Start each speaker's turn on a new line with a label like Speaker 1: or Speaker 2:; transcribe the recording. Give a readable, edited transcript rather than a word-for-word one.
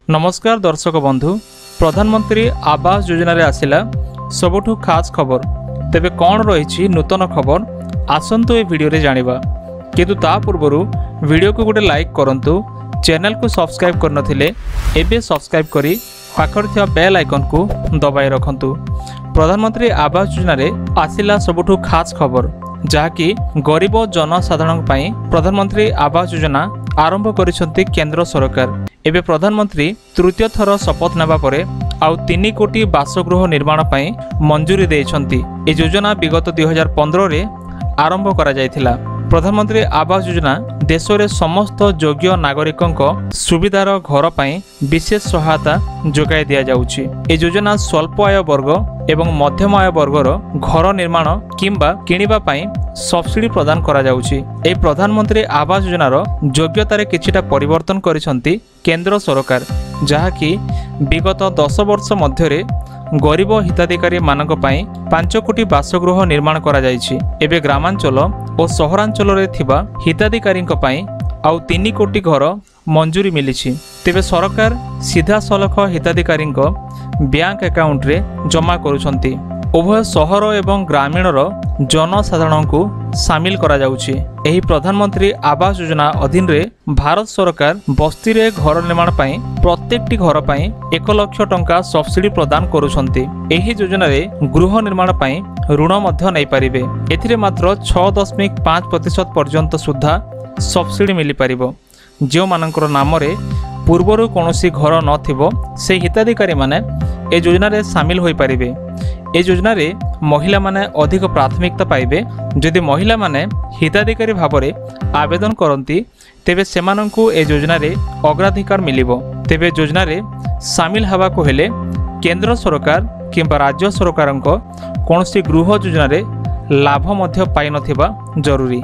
Speaker 1: नमस्कार दर्शक बंधु, प्रधानमंत्री आवास योजना रे आसिला सबुठु खास खबर। तेबे कौन रही नूतन खबर आसंतु ए वीडियो रे जानिबा। किंतु ता पूर्वरु वीडियो को गोटे लाइक करंतु, चैनल को सब्सक्राइब करनथिले एबे सब्सक्राइब करी पाखर थिया बेल आइकन को दबाई रखंतु। प्रधानमंत्री आवास योजना रे आसिला सबुठु खास खबर, जहाँकि गरीब जनसाधारण पई प्रधानमंत्री आवास योजना आरंभ करिसंती केंद्र सरकार। एबे प्रधानमंत्री तृतीय थर शपथ नेबा परे आउ 3 कोटी बासगृह निर्माण पई मंजूरी देइछंती। ए योजना विगत 2015 रे आरंभ करा जायथिला। प्रधानमंत्री आवास योजना देश रे समस्त योग्य नागरिकों सुविधार घर पई विशेष सहायता जोगाई दिया जाउछि। ए योजना स्वल्प आय वर्ग एवं मध्यम आय वर्गर घर निर्माण किंबा किनिबा पई सब्सिडी प्रदान करा जाउछि। ए प्रधानमंत्री आवास योजनार योग्यतार किछिटा परिवर्तन करिसंती केंद्र सरकार, जहाँकि विगत 10 वर्ष मध्यरे गरीब हिताधिकारी मानक पई 5 कोटी बासगृह निर्माण करा जायछि। एबे ग्रामांचल और सहरांचल रे थिबा हिताधिकारी पई आउ 3 कोटी घर मंजूरी मिलिछि। तेबे सरकार सीधा सलख हिताधिकारी बैंक अकाउंट रे जमा करुछंती। उभय सहर एवं ग्रामीणर जनसाधारण को सामिल करा जाउछि। एही प्रधानमंत्री आवास योजना अधीन रे भारत सरकार बस्ती रे घर निर्माण पई प्रत्येकटी घर पई 1 लाख टंका सब्सिडी प्रदान करुछंती। एही योजना रे गृह निर्माण पई ऋण मध्य नै परिबे। एथिरे मात्र 6.5% पर्यंत सुद्धा सब्सिडी मिली परिबो। जो मानकर नाम रे पूर्वरु कोनोसी घर नथिबो से हिताधिकारी माने ए योजना रे शामिल होई परिबे। ए योजना रे महिला माने अधिक प्राथमिकता पाइबे। जदि महिला माने हिताधिकारी भाबरे आवेदन करंती तेबे सेमानंकु ए योजना रे अग्राधिकार मिलिबो। तेबे योजना रे शामिल हवा को हेले केंद्र सरकार किंबा राज्य सरकारंको कोनोसी गृह योजना रे लाभ मध्य पाइ नथिबा जरूरी।